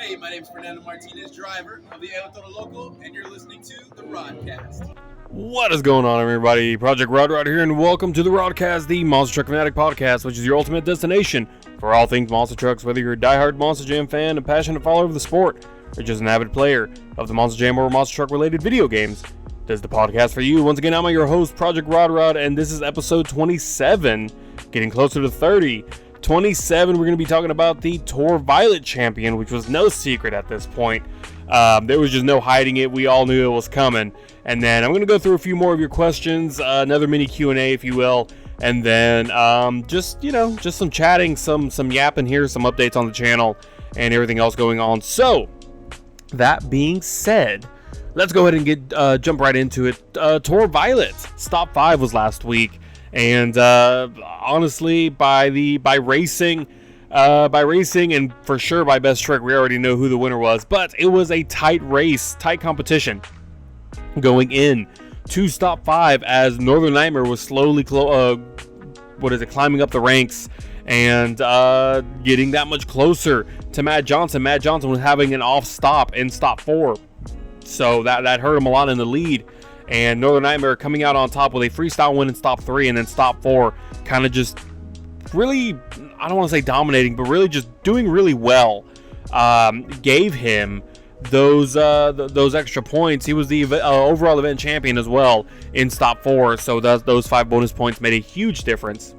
Hey, my name is Fernando Martinez, driver of the El Toro Loco, and you're listening to the Rodcast. What is going on, everybody? Project Rod here, and welcome to the Rodcast, the Monster Truck Fanatic podcast, which is your ultimate destination for all things monster trucks. Whether you're a diehard Monster Jam fan, a passionate follower of the sport, or just an avid player of the Monster Jam or monster truck related video games, this is the podcast for you. Once again, I'm your host, Project Rod, and this is episode 27, getting closer to 30. 27, we're going to be talking about the Tour Violet champion, which was no secret at this point. There was just no hiding it. We all knew it was coming. And then I'm going to go through a few more of your questions, another mini Q&A, if you will. And then just some chatting, some yapping here, some updates on the channel, and everything else going on. So, that being said, let's go ahead and jump right into it. Tour Violet, Stop 5 was last week. And honestly, by racing and for sure by best trick, we already know who the winner was. But it was a tight race, tight competition going in to Stop 5 as Northern Nightmare was slowly climbing up the ranks and getting that much closer to Matt Johnson. Matt Johnson was having an off stop in Stop 4, so that hurt him a lot in the lead. And Northern Nightmare coming out on top with a freestyle win in Stop 3, and then Stop 4 kind of just really, I don't want to say dominating, but really just doing really well. Gave him those extra points. He was the overall event champion as well in Stop 4, so those 5 bonus points made a huge difference.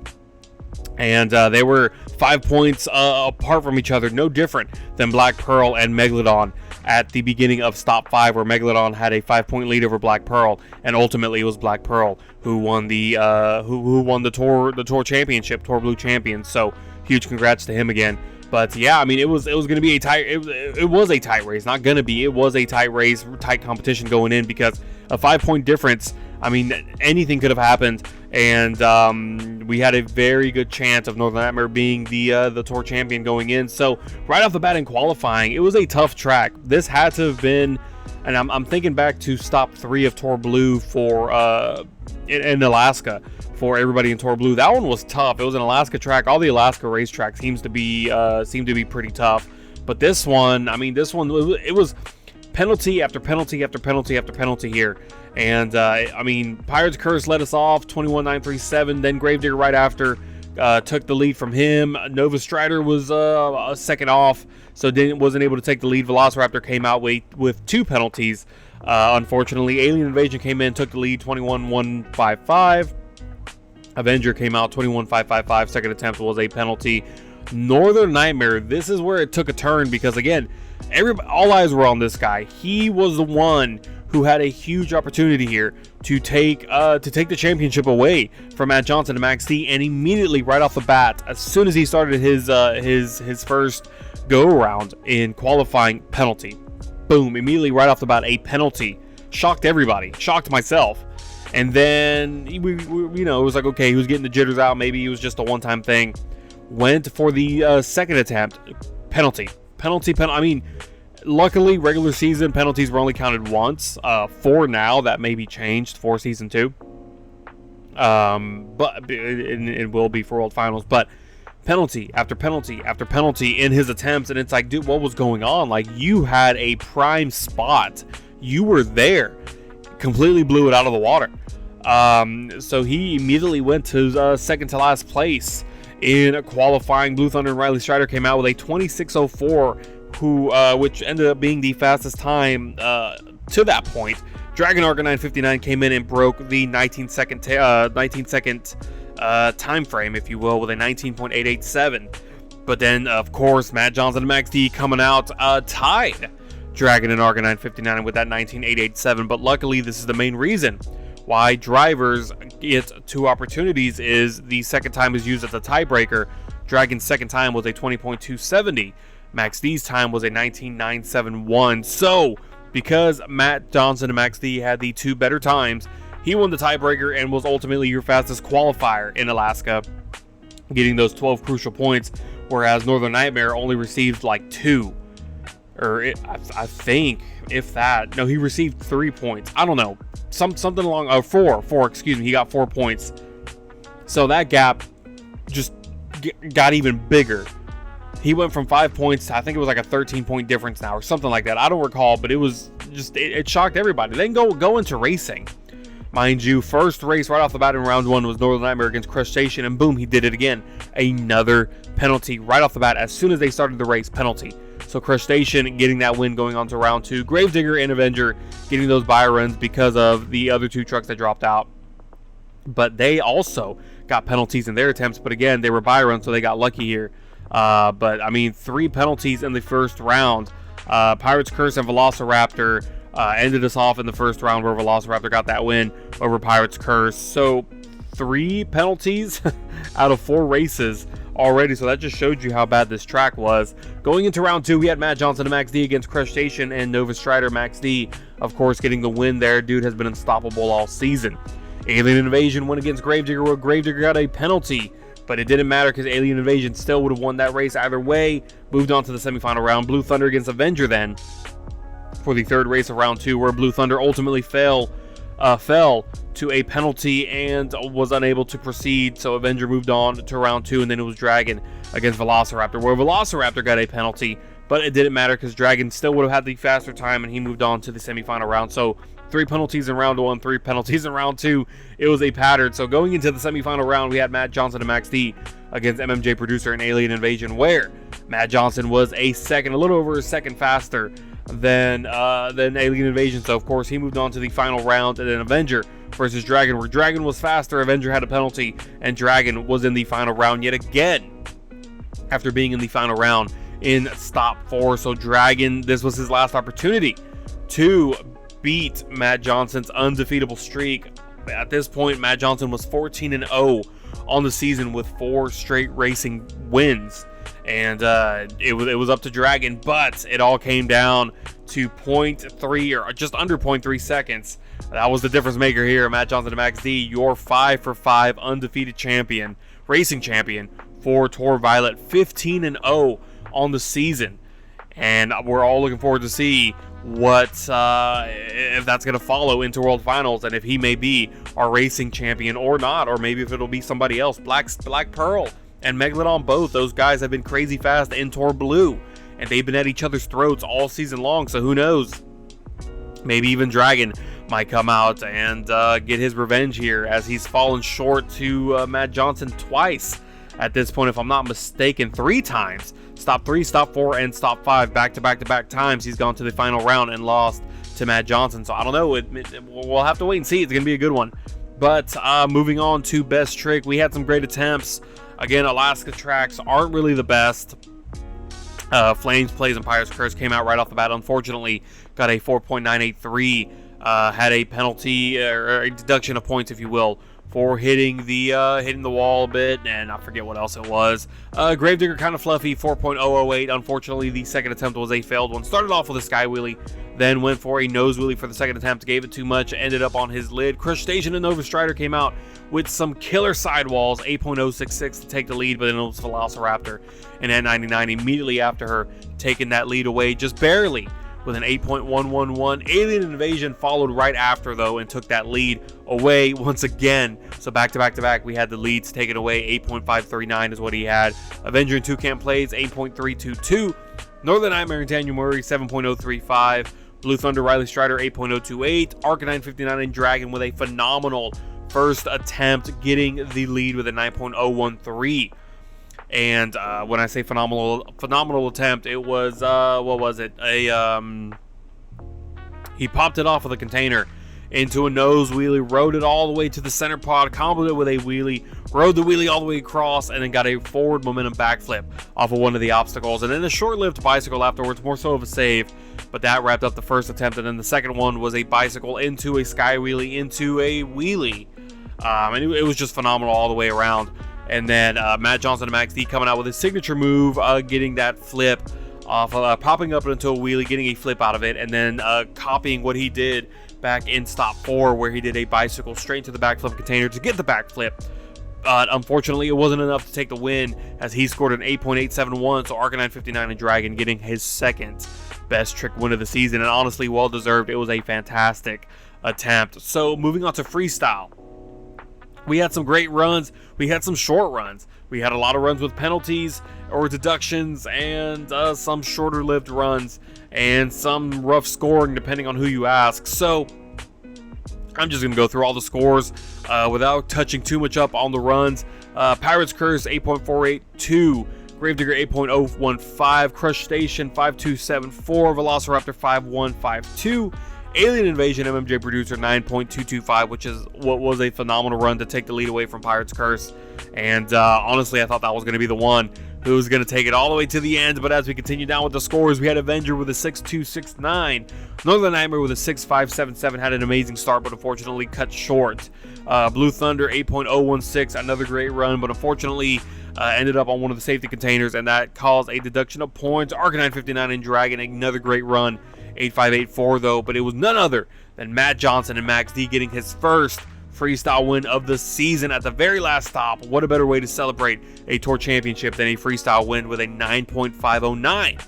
And they were 5 points apart from each other, no different than Black Pearl and Megalodon at the beginning of Stop 5, where Megalodon had a 5-point lead over Black Pearl, and ultimately it was Black Pearl who won the Tour Championship, Tour Blue Champion. So huge congrats to him again. But yeah, I mean, it was going to be a tight. It was a tight race, not going to be. It was a tight race, tight competition going in, because a 5-point difference. I mean, anything could have happened, and we had a very good chance of Northern Nightmare being the Tour champion going in. So right off the bat in qualifying, it was a tough track. This had to have been, and I'm thinking back to Stop 3 of Tour Blue for in Alaska for everybody in Tour Blue. That one was tough. It was an Alaska track. All the Alaska racetracks seem to be pretty tough. But this one, it was penalty after penalty after penalty after penalty here. And, Pirate's Curse led us off, 21-937. Then Gravedigger right after took the lead from him. Nova Strider was a second off, so wasn't able to take the lead. Velociraptor came out with 2 penalties. Unfortunately, Alien Invasion came in, took the lead, 21-155. Avenger came out, 21-555. Second attempt was a penalty. Northern Nightmare, this is where it took a turn, because, again, all eyes were on this guy. He was the one who had a huge opportunity here to take the championship away from Matt Johnson and Max D, and immediately right off the bat, as soon as he started his first go around in qualifying, penalty, boom, immediately right off the bat, a penalty. Shocked everybody, shocked myself. And then it was like, okay, he was getting the jitters out, maybe it was just a one-time thing. Went for the second attempt, penalty. I mean, luckily, regular season penalties were only counted once. 4 now, that may be changed for season 2. But it will be for World Finals. But penalty after penalty after penalty in his attempts, and it's like, dude, what was going on? Like, you had a prime spot. You were there. Completely blew it out of the water. So he immediately went to second to last place in qualifying. Blue Thunder and Riley Strider came out with a 26:04, which ended up being the fastest time to that point. Dragon Arca 959 came in and broke the 19 second time frame, if you will, with a 19.887. But then, of course, Matt Johnson and Max D coming out tied Dragon and Arca 959 with that 19.887. But luckily, this is the main reason why drivers get 2 opportunities. Is the second time is used as a tiebreaker. Dragon's second time was a 20.270. Max D's time was a 19.971. So, because Matt Johnson and Max D had the 2 better times, he won the tiebreaker and was ultimately your fastest qualifier in Alaska, getting those 12 crucial points, whereas Northern Nightmare only received like 2. Or I think, if that. No, he received 3 points. I don't know. Something along... 4, excuse me. He got 4 points. So that gap just got even bigger he went from 5 points to, I think it was like a 13-point difference now or something like that. I don't recall, but it was just, it shocked everybody. Then go into racing. Mind you, first race right off the bat in round 1 was Northern Nightmare against Crustacean, and boom, he did it again. Another penalty right off the bat. As soon as they started the race, penalty. So Crustacean getting that win going on to round 2. Gravedigger and Avenger getting those bye runs because of the other 2 trucks that dropped out. But they also got penalties in their attempts, but again, they were bye runs, so they got lucky here. But I mean, 3 penalties in the first round. Pirate's Curse and Velociraptor ended us off in the first round, where Velociraptor got that win over Pirate's Curse. So 3 penalties out of 4 races already, so that just showed you how bad this track was. Going into round 2, we had Matt Johnson and Max D against Crustacean and Nova Strider. Max D, of course, getting the win there. Dude has been unstoppable all season. Alien Invasion went against Gravedigger, where Gravedigger got a penalty, but it didn't matter because Alien Invasion still would have won that race either way. Moved on to the semifinal round. Blue Thunder against Avenger then for the 3rd race of round 2, where Blue Thunder ultimately fell to a penalty and was unable to proceed. So Avenger moved on to round 2, and then it was Dragon against Velociraptor, where Velociraptor got a penalty, but it didn't matter because Dragon still would have had the faster time, and he moved on to the semifinal round. So 3 penalties in round 1, 3 penalties in round 2. It was a pattern. So going into the semifinal round, we had Matt Johnson and Max D against MMJ Producer and Alien Invasion, where Matt Johnson was a little over a second faster than Alien Invasion. So of course he moved on to the final round, and then Avenger versus Dragon, where Dragon was faster, Avenger had a penalty, and Dragon was in the final round yet again after being in the final round in stop 4. So Dragon, this was his last opportunity to beat Matt Johnson's undefeatable streak. At this point, Matt Johnson was 14-0 on the season with 4 straight racing wins, and it was up to Dragon, but it all came down to 0.3 or just under 0.3 seconds. That was the difference maker here. Matt Johnson and Max D, your 5-for-5 undefeated champion, racing champion for Tour Violet, 15-0 on the season, and we're all looking forward to see what if that's going to follow into World Finals, and if he may be our racing champion or not, or maybe if it'll be somebody else. Black Pearl and Megalodon, both those guys have been crazy fast in Tour Blue, and they've been at each other's throats all season long. So who knows? Maybe even Dragon might come out and get his revenge here, as he's fallen short to Matt Johnson twice at this point, if I'm not mistaken. 3 times. Stop 3, stop 4, and stop 5. Back-to-back times he's gone to the final round and lost to Matt Johnson. So I don't know. We'll have to wait and see. It's going to be a good one. But moving on to best trick, we had some great attempts. Again, Alaska tracks aren't really the best. Flames Plays and Pirate's Curse came out right off the bat. Unfortunately, got a 4.983. Had a penalty or a deduction of points, if you will, for hitting the wall a bit, and I forget what else it was. Gravedigger kind of fluffy, 4.008. Unfortunately, the second attempt was a failed one. Started off with a sky wheelie, then went for a nose wheelie for the second attempt, gave it too much, ended up on his lid. Crustacean and Nova Strider came out with some killer sidewalls, 8.066 to take the lead, but then it was Velociraptor and N99 immediately after her, taking that lead away just barely with an 8.111. Alien Invasion followed right after, though, and took that lead away once again. So back-to-back-to-back, we had the leads taken away. 8.539 is what he had. Avenger and Toucan Plays, 8.322. Northern Nightmare and Daniel Murray, 7.035. Blue Thunder, Riley Strider, 8.028. Arcanine 59 and Dragon with a phenomenal first attempt, getting the lead with a 9.013. And when I say phenomenal attempt, it was what was it? He popped it off of the container into a nose wheelie, rode it all the way to the center pod, comboed it with a wheelie, rode the wheelie all the way across, and then got a forward momentum backflip off of one of the obstacles, and then a short-lived bicycle afterwards, more so of a save. But that wrapped up the first attempt, and then the second one was a bicycle into a sky wheelie into a wheelie, and it was just phenomenal all the way around. And then Matt Johnson and Max D coming out with his signature move, getting that flip off, popping up into a wheelie, getting a flip out of it, and then copying what he did back in stop 4, where he did a bicycle straight to the backflip container to get the backflip. But unfortunately, it wasn't enough to take the win, as he scored an 8.871. So Arcanine 59 and Dragon getting his second best trick win of the season, and honestly, well deserved. It was a fantastic attempt. So moving on to freestyle. We had some great runs. We had some short runs. We had a lot of runs with penalties or deductions, and some shorter-lived runs, and some rough scoring depending on who you ask. So I'm just going to go through all the scores without touching too much up on the runs. Pirates Curse 8.482, Gravedigger 8.015, Crush Station 5274, Velociraptor 5152, Alien Invasion MMJ Producer 9.225, which is what was a phenomenal run to take the lead away from Pirates Curse. And honestly, I thought that was going to be the one who was going to take it all the way to the end. But as we continue down with the scores, we had Avenger with a 6.269, Northern Nightmare with a 6.577, had an amazing start, but unfortunately cut short. Blue Thunder 8.016, another great run, but unfortunately ended up on one of the safety containers, and that caused a deduction of points. Arcanine 59 and Dragon, another great run, 8.584 though, but it was none other than Matt Johnson and Max D getting his first freestyle win of the season at the very last stop. What a better way to celebrate a tour championship than a freestyle win with a 9.509.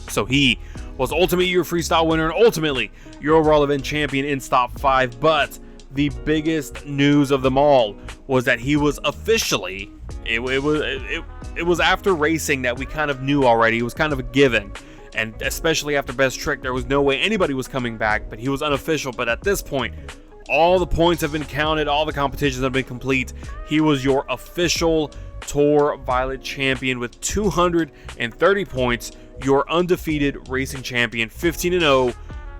So he was ultimate year freestyle winner and ultimately your overall event champion in stop 5. But the biggest news of them all was that he was officially, it was after racing that we kind of knew already. It was kind of a given. And especially after Best Trick, there was no way anybody was coming back, but he was unofficial. But at this point, all the points have been counted, all the competitions have been complete. He was your official Tour Violet champion with 230 points, your undefeated racing champion, 15-0,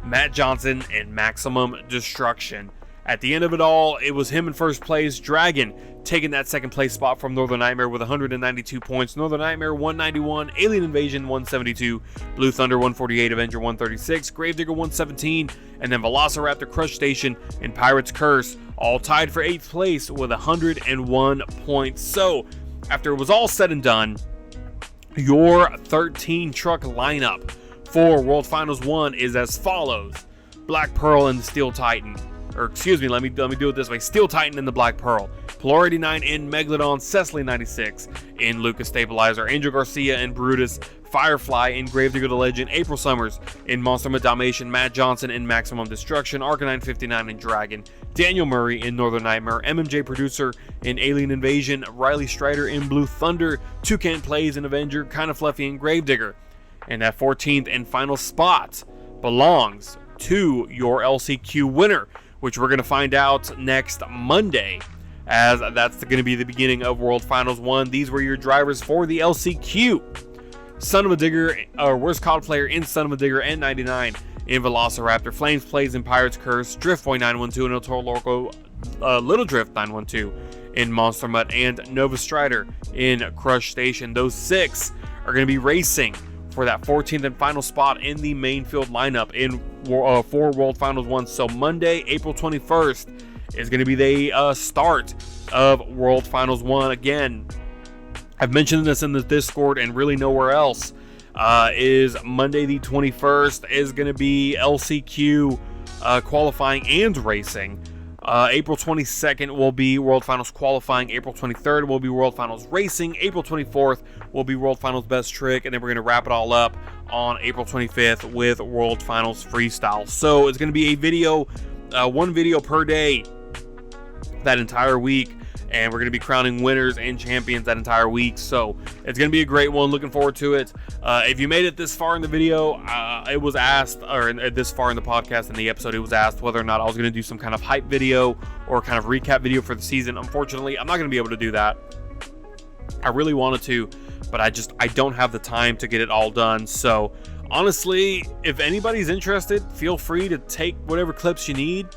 Matt Johnson and Maximum Destruction. At the end of it all, it was him in first place, Dragon taking that second place spot from Northern Nightmare with 192 points, Northern Nightmare 191, Alien Invasion 172, Blue Thunder 148, Avenger 136, Gravedigger 117, and then Velociraptor, Crush Station, and Pirates Curse all tied for 8th place with 101 points. So, after it was all said and done, your 13 truck lineup for World Finals 1 is as follows: Black Pearl and Steel Titan. Or excuse me, let me do it this way. Steel Titan in the Black Pearl, Polar 89 in Megalodon, Cecily 96 in Lucas Stabilizer, Angel Garcia and Brutus, Firefly in Gravedigger the Legend, April Summers in Monster Dalmatian, Matt Johnson in Maximum Destruction, Arcanine 59 in Dragon, Daniel Murray in Northern Nightmare, MMJ Producer in Alien Invasion, Riley Strider in Blue Thunder, Toucan Plays in Avenger, Kinda Fluffy in Gravedigger. And that 14th and final spot belongs to your LCQ winner, which we're going to find out next Monday, as that's going to be the beginning of World Finals 1. These were your drivers for the LCQ. Son of a Digger, Worst COD Player in Son of a Digger and 99 in Velociraptor, Flames Plays in Pirates Curse, Driftboy 912 in El Toro Loco, Little Drift 912 in Monster Mutt, and Nova Strider in Crush Station. Those 6 are going to be racing for that 14th and final spot in the main field lineup for World Finals 1. So Monday, April 21st is going to be the start of World Finals 1. Again, I've mentioned this in the Discord and really nowhere else. Is Monday the 21st is going to be LCQ qualifying and racing. April 22nd will be World Finals qualifying. April 23rd will be World Finals racing. April 24th will be World Finals Best Trick. And then we're going to wrap it all up on April 25th with World Finals Freestyle. So it's going to be a video, one video per day that entire week. And we're going to be crowning winners and champions that entire week. So it's going to be a great one. Looking forward to it. If you made it this far in the video, it was asked, or this far in the podcast and the episode, it was asked whether or not I was going to do some kind of hype video or kind of recap video for the season. Unfortunately, I'm not going to be able to do that. I really wanted to, but I don't have the time to get it all done. So honestly, if anybody's interested, feel free to take whatever clips you need.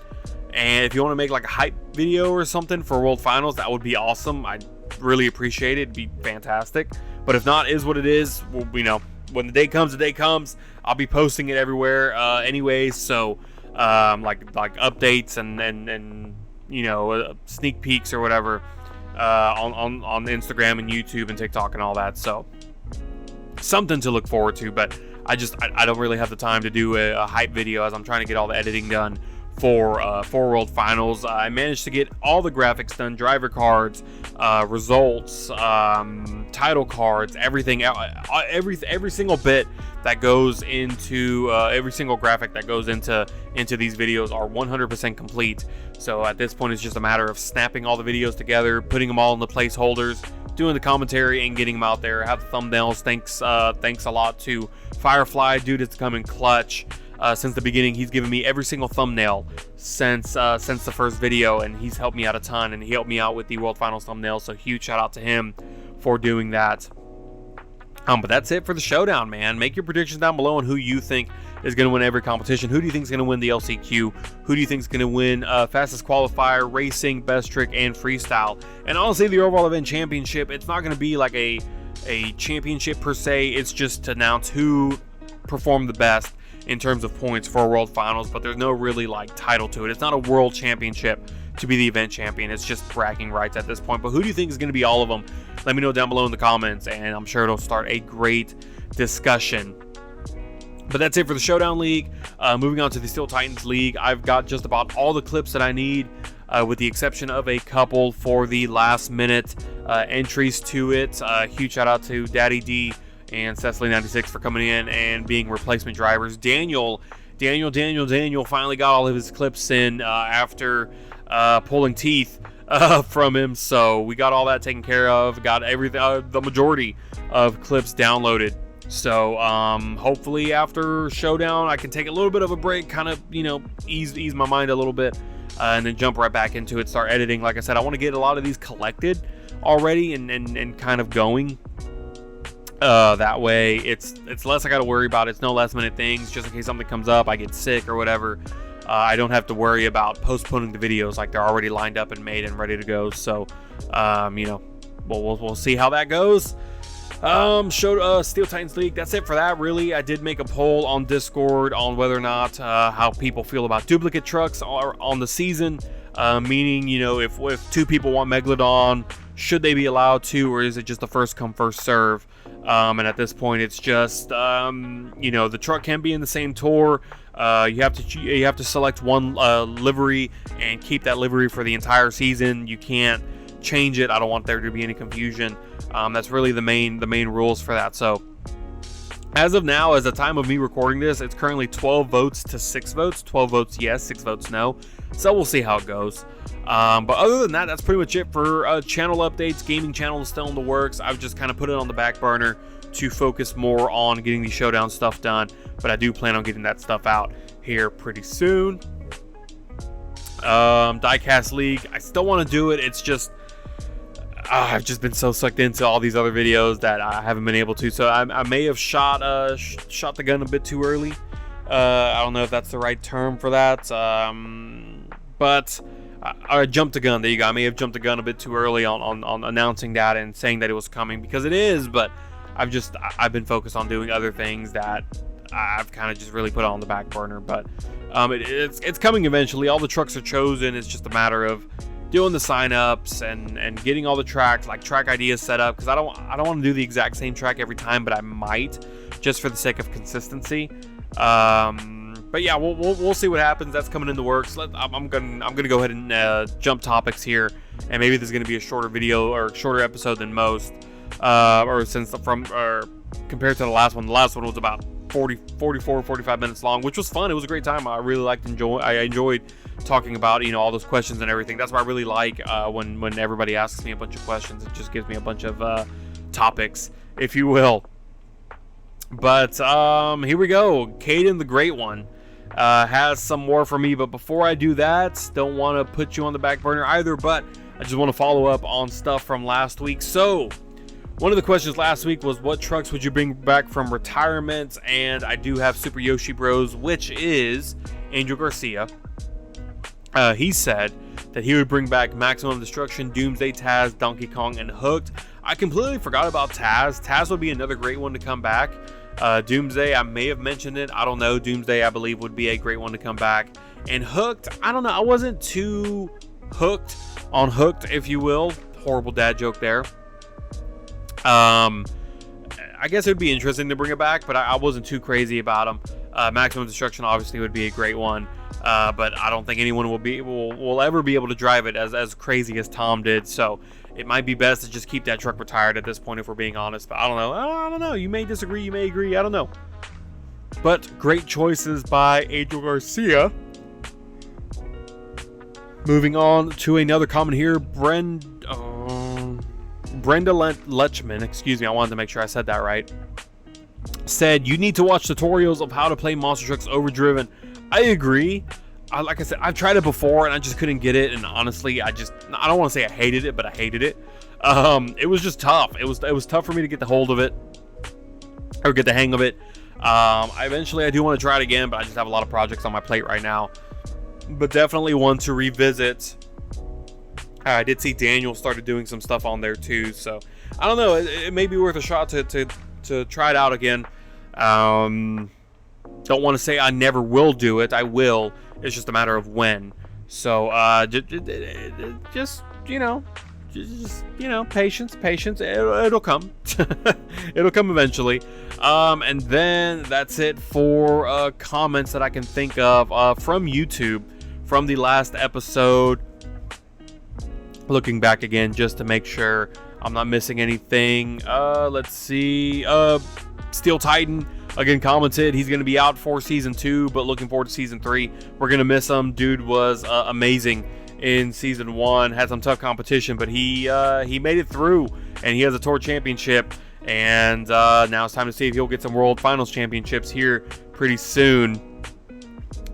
And if you want to make like a hype video or something for World Finals, that would be awesome. I'd really appreciate it. It'd be fantastic. But if not, is what it is. Well, you know, when the day comes, the day comes. I'll be posting it everywhere anyways. So like updates and you know, sneak peeks or whatever on Instagram and YouTube and TikTok and all that. So something to look forward to. But I don't really have the time to do a hype video as I'm trying to get all the editing done for World Finals. I managed to get all the graphics done, driver cards, results, title cards, everything, every single bit that goes into every single graphic that goes into these videos are 100% complete. So at this point, it's just a matter of snapping all the videos together, putting them all in the placeholders, doing the commentary and getting them out there. Have the thumbnails. Thanks a lot to Firefly, dude. It's coming clutch. Since the beginning, he's given me every single thumbnail since the first video, and he's helped me out a ton, and he helped me out with the World Finals thumbnail, so huge shout out to him for doing that. But that's it for the showdown, man. Make your predictions down below on who you think is going to win every competition. Who do you think is going to win the LCQ? Who do you think is going to win fastest qualifier, racing, best trick, and freestyle? And honestly, the overall event championship, it's not going to be like a championship per se. It's just to announce who performed the best in terms of points for World Finals, but there's no really like title to it. It's not a world championship to be the event champion. It's just bragging rights at this point. But who do you think is going to be all of them? Let me know down below in the comments, and I'm sure it'll start a great discussion. But that's it for the Showdown League. Moving on to the Steel Titans League, I've got just about all the clips that I need, with the exception of a couple for the last minute entries to it. Huge shout out to Daddy D and Cecily96 for coming in and being replacement drivers. Daniel finally got all of his clips in after pulling teeth from him, so we got all that taken care of. Got everything, the majority of clips downloaded. So hopefully after Showdown I can take a little bit of a break, kind of, you know, ease my mind a little bit, and then jump right back into it, start editing. Like I said, I want to get a lot of these collected already and kind of going. That way it's less I got to worry about. It's no last minute things, just in case something comes up, I get sick or whatever. I don't have to worry about postponing the videos, like they're already lined up and made and ready to go. So you know, we'll see how that goes. Steel Titans League, that's it for that, really. I did make a poll on Discord on whether or not how people feel about duplicate trucks on the season, meaning, you know, if two people want Megalodon, should they be allowed to, or is it just a first come first serve? And at this point it's just you know, the truck can be in the same tour. You have to select one livery and keep that livery for the entire season. You can't change it. I don't want there to be any confusion. That's really the main rules for that. So as of now, as the time of me recording this, it's currently 12 votes to 6 votes. 12 votes yes, 6 votes no. So we'll see how it goes. But other than that, that's pretty much it for channel updates. Gaming channel is still in the works. I've just kind of put it on the back burner to focus more on getting the Showdown stuff done. But I do plan on getting that stuff out here pretty soon. Diecast League, I still want to do it. It's just I've just been so sucked into all these other videos that I haven't been able to. So I may have shot the gun a bit too early. I don't know if that's the right term for that. But I jumped the gun. There you go. I may have jumped the gun a bit too early on announcing that and saying that it was coming, because it is. But I've been focused on doing other things that I've kind of just really put on the back burner. But it's coming eventually. All the trucks are chosen. It's just a matter of doing the sign-ups and getting all the tracks, like track ideas set up, because I don't want to do the exact same track every time, but I might, just for the sake of consistency. But yeah, we'll see what happens. That's coming in the works. I'm gonna go ahead and jump topics here, and maybe this is gonna be a shorter video or shorter episode than most, or compared to the last one. The last one was about 45 minutes long, which was fun. It was a great time. I really I enjoyed talking about, you know, all those questions and everything. That's what I really like, when everybody asks me a bunch of questions. It just gives me a bunch of topics, if you will. But here we go. Caden the Great One has some more for me, but before I do that, don't want to put you on the back burner either, but I just want to follow up on stuff from last week. So one of the questions last week was, what trucks would you bring back from retirement? And I do have Super Yoshi Bros, which is Angel Garcia. He said that he would bring back Maximum Destruction, Doomsday, Taz, Donkey Kong, and Hooked. I completely forgot about Taz. Taz would be another great one to come back. Doomsday, I may have mentioned it. I don't know. Doomsday, I believe, would be a great one to come back. And Hooked, I don't know. I wasn't too hooked on Hooked, if you will. Horrible dad joke there. I guess it would be interesting to bring it back, but I wasn't too crazy about him. Maximum Destruction obviously would be a great one. But I don't think anyone will ever be able to drive it as crazy as Tom did. So it might be best to just keep that truck retired at this point, if we're being honest. But I don't know. You may disagree. You may agree. I don't know. But great choices by Angel Garcia. Moving on to another comment here. Brenda Lechman, excuse me, I wanted to make sure I said that right, said, you need to watch tutorials of how to play Monster Trucks Overdriven. I agree. Like I said, I've tried it before and I just couldn't get it. And honestly, I don't want to say I hated it, but I hated it. It was just tough. It was tough for me to get the hold of it or get the hang of it. Eventually I do want to try it again, but I just have a lot of projects on my plate right now. But definitely one to revisit. I did see Daniel started doing some stuff on there too, so I don't know. It may be worth a shot to try it out again. Don't want to say I never will do it. I will. It's just a matter of when. So just patience. It'll come. It'll come eventually. And then that's it for comments that I can think of from YouTube from the last episode. Looking back again just to make sure I'm not missing anything. Let's see. Steel Titan again commented he's going to be out for season 2, but looking forward to season 3. We're going to miss him. Dude was amazing in season 1. Had some tough competition, but he made it through, and he has a tour championship. And now it's time to see if he'll get some World Finals championships here pretty soon.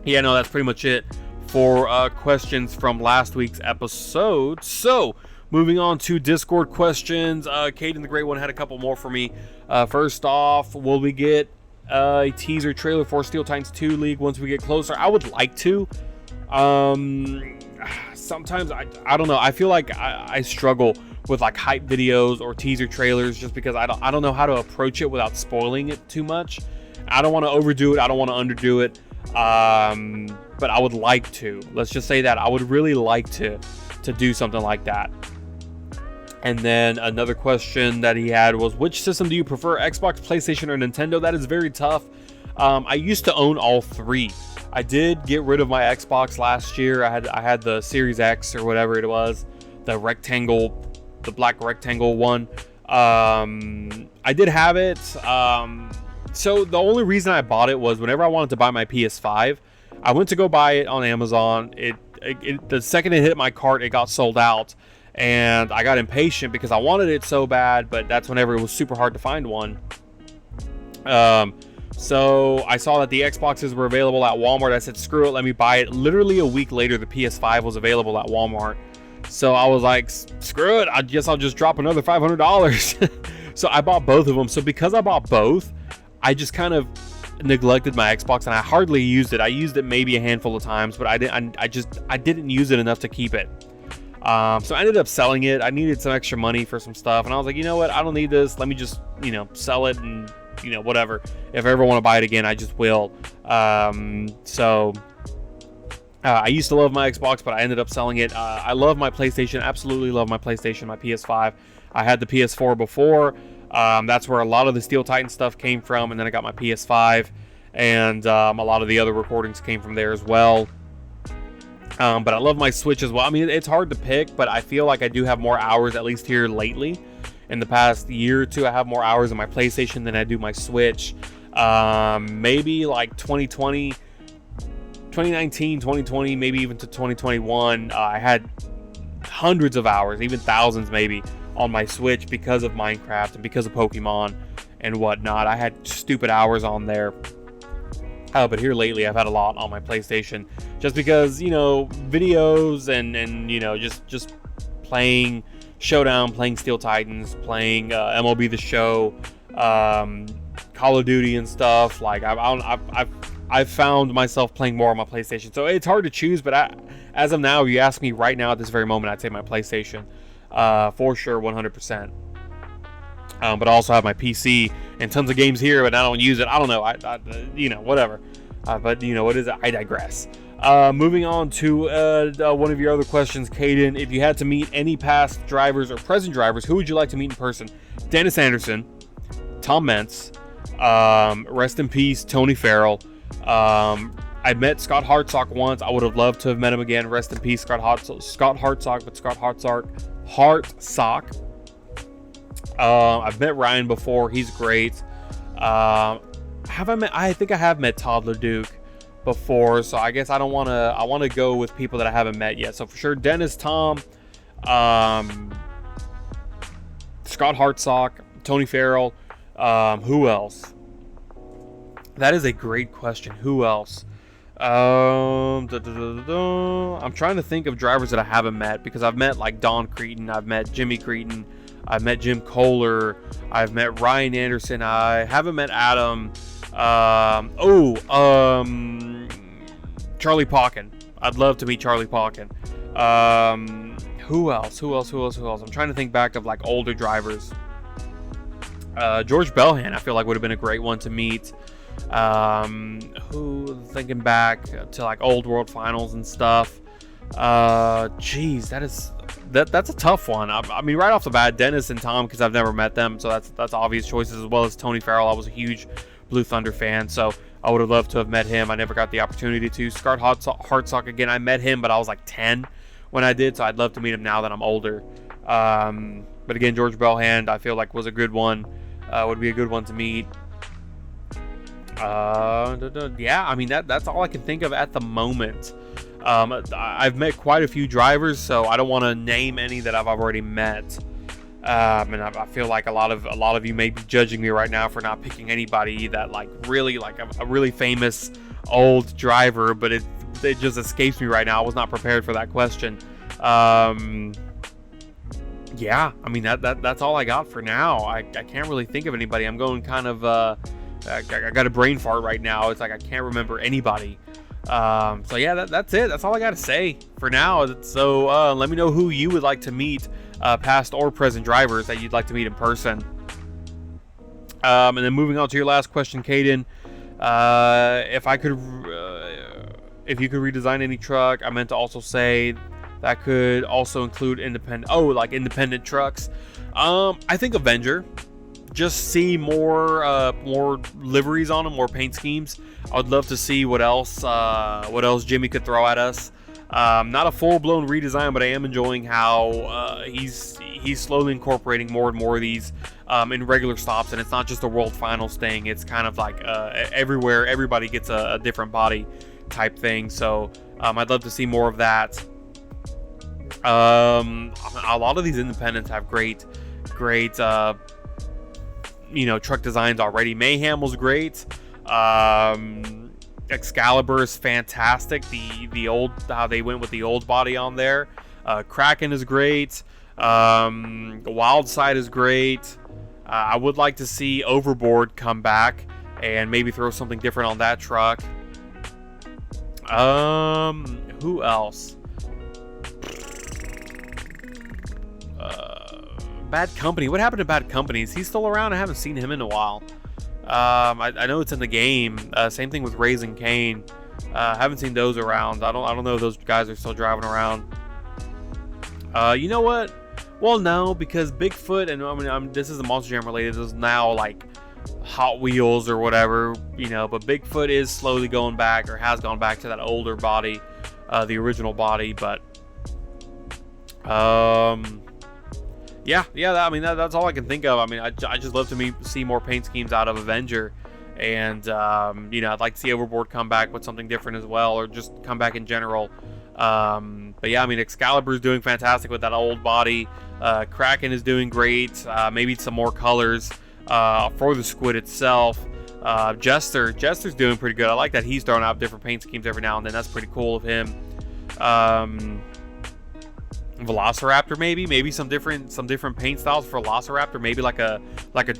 Yeah, no, that's pretty much it for questions from last week's episode. So, moving on to Discord questions. Caden the Great One had a couple more for me. First off, will we get a teaser trailer for Steel Titans 2 League once we get closer? I would like to. Sometimes, I don't know. I feel like I struggle with like hype videos or teaser trailers just because I don't know how to approach it without spoiling it too much. I don't want to overdo it. I don't want to underdo it. But I would like to. Let's just say that I would really like to do something like that. And then another question that he had was, which system do you prefer, Xbox, PlayStation, or Nintendo? That is very tough. I used to own all 3. I did get rid of my Xbox last year. I had the Series X or whatever it was, the black rectangle one. I did have it. So the only reason I bought it was whenever I wanted to buy my PS5, I went to go buy it on Amazon. The second it hit my cart, it got sold out, and I got impatient because I wanted it so bad, but that's whenever it was super hard to find one. So I saw that the Xboxes were available at Walmart. I said, screw it, let me buy it. Literally a week later, the PS5 was available at Walmart. So I was like, screw it, I guess I'll just drop another $500. So I bought both of them. So because I bought both, I just kind of neglected my Xbox, and I hardly used it. I used it maybe a handful of times, but I didn't use it enough to keep it. So I ended up selling it. I needed some extra money for some stuff, and I was like, you know what? I don't need this. Let me just, sell it, and whatever. If I ever want to buy it again, I just will. I used to love my Xbox, but I ended up selling it. I love my PlayStation. Absolutely love my PlayStation, my PS5. I had the PS4 before. That's where a lot of the Steel Titan stuff came from, and then I got my PS5, and a lot of the other recordings came from there as well. But I love my Switch as well. I mean, it's hard to pick, but I feel like I do have more hours, at least here lately. In the past year or two, I have more hours on my PlayStation than I do my Switch. Maybe like 2019, 2020, maybe even to 2021, I had hundreds of hours, even thousands maybe, on my Switch because of Minecraft and because of Pokemon and whatnot. I had stupid hours on there. But here lately, I've had a lot on my PlayStation just because, videos and just playing Showdown, playing Steel Titans, playing MLB The Show, Call of Duty and stuff. Like I've found myself playing more on my PlayStation. So it's hard to choose, but as of now, if you ask me right now at this very moment, I'd say my PlayStation. For sure, 100%. But I also have my PC and tons of games here, but I don't use it. I don't know. Whatever. But what is it? I digress. Moving on to one of your other questions, Caden. If you had to meet any past drivers or present drivers, who would you like to meet in person? Dennis Anderson, Tom Mentz, rest in peace, Tony Farrell. I met Scott Hartsock once. I would have loved to have met him again. Rest in peace, Scott Hartsock. I've met Ryan before. He's great. I think I have met Todd LeDuc before, so I guess I want to go with people that I haven't met yet. So for sure, Dennis, Tom, Scott Hartsock, Tony Farrell. Who else? That is a great question. Who else? I'm trying to think of drivers that I haven't met, because I've met like Don Cretan, I've met Jimmy Cretan, I've met Jim Kohler, I've met Ryan Anderson, I haven't met Adam. Charlie Pauken. I'd love to meet Charlie Pauken. Who else? I'm trying to think back of like older drivers. George Belhan, I feel like would have been a great one to meet. Thinking back to like old World Finals and stuff. That's a tough one. I mean, right off the bat, Dennis and Tom, because I've never met them, so that's obvious choices, as well as Tony Farrell. I was a huge Blue Thunder fan, so I would have loved to have met him. I never got the opportunity to. Scott Hartsock, again, I met him, but I was like 10 when I did, so I'd love to meet him now that I'm older. But again, George Belhan, I feel like was a good one. Would be a good one to meet. Yeah, I mean, that's all I can think of at the moment. I've met quite a few drivers, so I don't want to name any that I've already met. And I feel like a lot of you may be judging me right now for not picking anybody that like really like a really famous old driver, but it just escapes me right now. I was not prepared for that question. Yeah, I mean that's all I got for now. I can't really think of anybody. I'm going kind of I got a brain fart right now. It's like I can't remember anybody. So yeah, that's it. That's all I got to say for now. So let me know who you would like to meet, past or present drivers that you'd like to meet in person. And then moving on to your last question, Caden. If you could redesign any truck, I meant to also say that could also include independent trucks. I think Avenger. Just see more liveries on them, more paint schemes. I would love to see what else Jimmy could throw at us. Not a full-blown redesign, but I am enjoying how he's slowly incorporating more and more of these in regular stops, and it's not just a World Finals thing. It's kind of like everywhere, everybody gets a different body type thing. So I'd love to see more of that. A lot of these independents have great truck designs already. Mayhem was great. Excalibur is fantastic. The old, how they went with the old body on there. Kraken is great. Wild Side is great. I would like to see Overboard come back and maybe throw something different on that truck. Who else? Bad Company. What happened to Bad Company? Is he still around? I haven't seen him in a while. I know it's in the game. Same thing with Raising Cane. Haven't seen those around. I don't know if those guys are still driving around. You know what? Well, no, because Bigfoot, and this is the Monster Jam related. This is now like Hot Wheels or whatever, But Bigfoot is slowly going back, or has gone back to that older body, the original body. But yeah. I mean, that's all I can think of. I mean, I just love to see more paint schemes out of Avenger, and I'd like to see Overboard come back with something different as well, or just come back in general. But yeah, I mean, Excalibur is doing fantastic with that old body. Kraken is doing great. Maybe some more colors for the Squid itself. Jester's doing pretty good. I like that he's throwing out different paint schemes every now and then. That's pretty cool of him. Velociraptor, maybe some different paint styles for Velociraptor. Maybe like a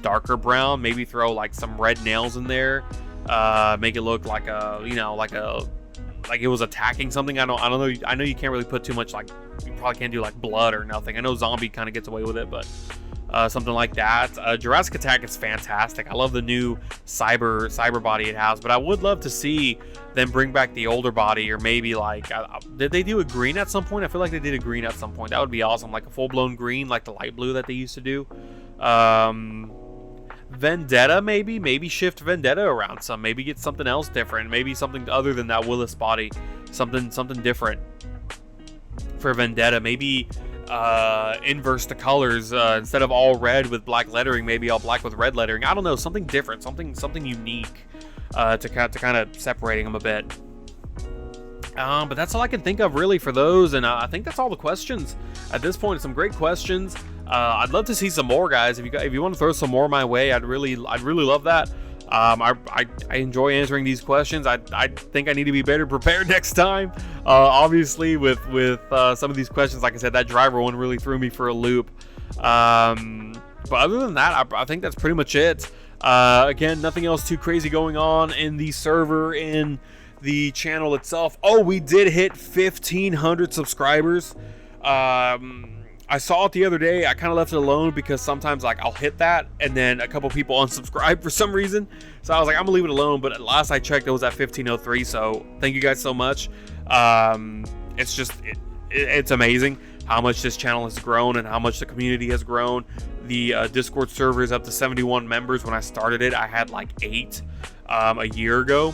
darker brown. Maybe throw like some red nails in there. Make it look like like it was attacking something. I don't know. I know you can't really put too much, like, you probably can't do like blood or nothing. I know Zombie kind of gets away with it, but something like that. Jurassic Attack is fantastic. I love the new cyber body it has, but I would love to see them bring back the older body, or maybe like, did they do a green at some point? I feel like they did a green at some point. That would be awesome, like a full-blown green, like the light blue that they used to do. Vendetta, maybe shift Vendetta around some, maybe get something else different, maybe something other than that Willis body, something different for Vendetta. Maybe inverse the colors, instead of all red with black lettering, maybe all black with red lettering. I don't know, something different, something unique, to kind of separating them a bit. But that's all I can think of really for those, and I think that's all the questions at this point. Some great questions. I'd love to see some more, guys. If you want to throw some more my way, I'd really love that. I enjoy answering these questions. I think I need to be better prepared next time. Obviously, with some of these questions, like I said, that driver one really threw me for a loop. But other than that, I think that's pretty much it. Again, nothing else too crazy going on in the server, in the channel itself. Oh, we did hit 1,500 subscribers. I saw it the other day. I kind of left it alone because sometimes like I'll hit that and then a couple people unsubscribe for some reason. So I was like, I'm gonna leave it alone. But last I checked, it was at 1,503. So thank you guys so much. It's just it's amazing how much this channel has grown and how much the community has grown. The Discord server is up to 71 members. When I started it, I had like 8 a year ago.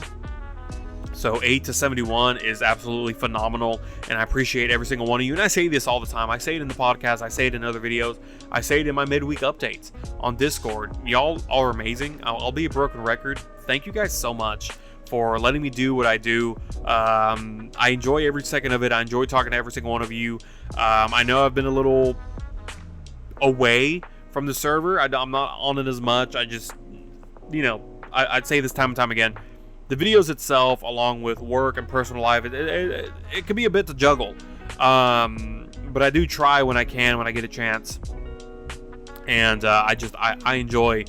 So 8 to 71 is absolutely phenomenal, and I appreciate every single one of you. And I say this all the time. I say it in the podcast. I say it in other videos. I say it in my midweek updates on Discord. Y'all are amazing. I'll be a broken record. Thank you guys so much for letting me do what I do. I enjoy every second of it. I enjoy talking to every single one of you. I know I've been a little away from the server. I'm not on it as much. I just, I'd say this time and time again. The videos itself, along with work and personal life, it can be a bit to juggle. But I do try when I can, when I get a chance. And I enjoy,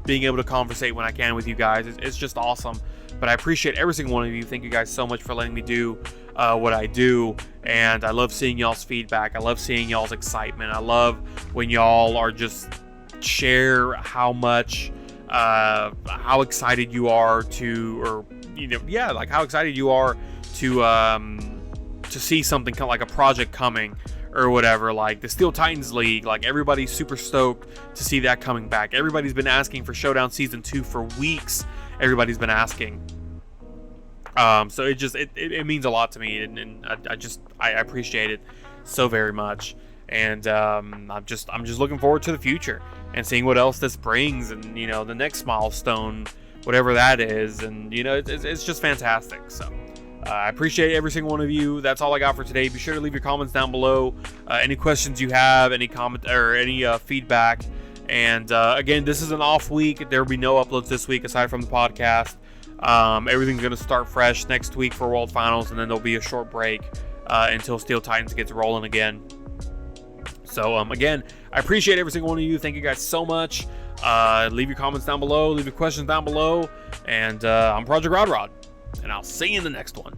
being able to conversate when I can with you guys. It's just awesome. But I appreciate every single one of you. Thank you guys so much for letting me do what I do. And I love seeing y'all's feedback. I love seeing y'all's excitement. I love when y'all are just share how much... how excited you are how excited you are to see something like a project coming or whatever, like the Steel Titans League. Like, everybody's super stoked to see that coming back. Everybody's been asking for Showdown Season 2 for weeks. Everybody's been asking. So it means a lot to me, and I appreciate it so very much. And I'm just looking forward to the future and seeing what else this brings, and the next milestone, whatever that is, and it's just fantastic. So I appreciate every single one of you. That's all I got for today. Be sure to leave your comments down below. Any questions you have, any comment or any feedback. And again, this is an off week. There will be no uploads this week aside from the podcast. Everything's going to start fresh next week for World Finals, and then there'll be a short break until Steel Titans gets rolling again. So, again, I appreciate every single one of you. Thank you guys so much. Leave your comments down below. Leave your questions down below. And I'm Project Rod, and I'll see you in the next one.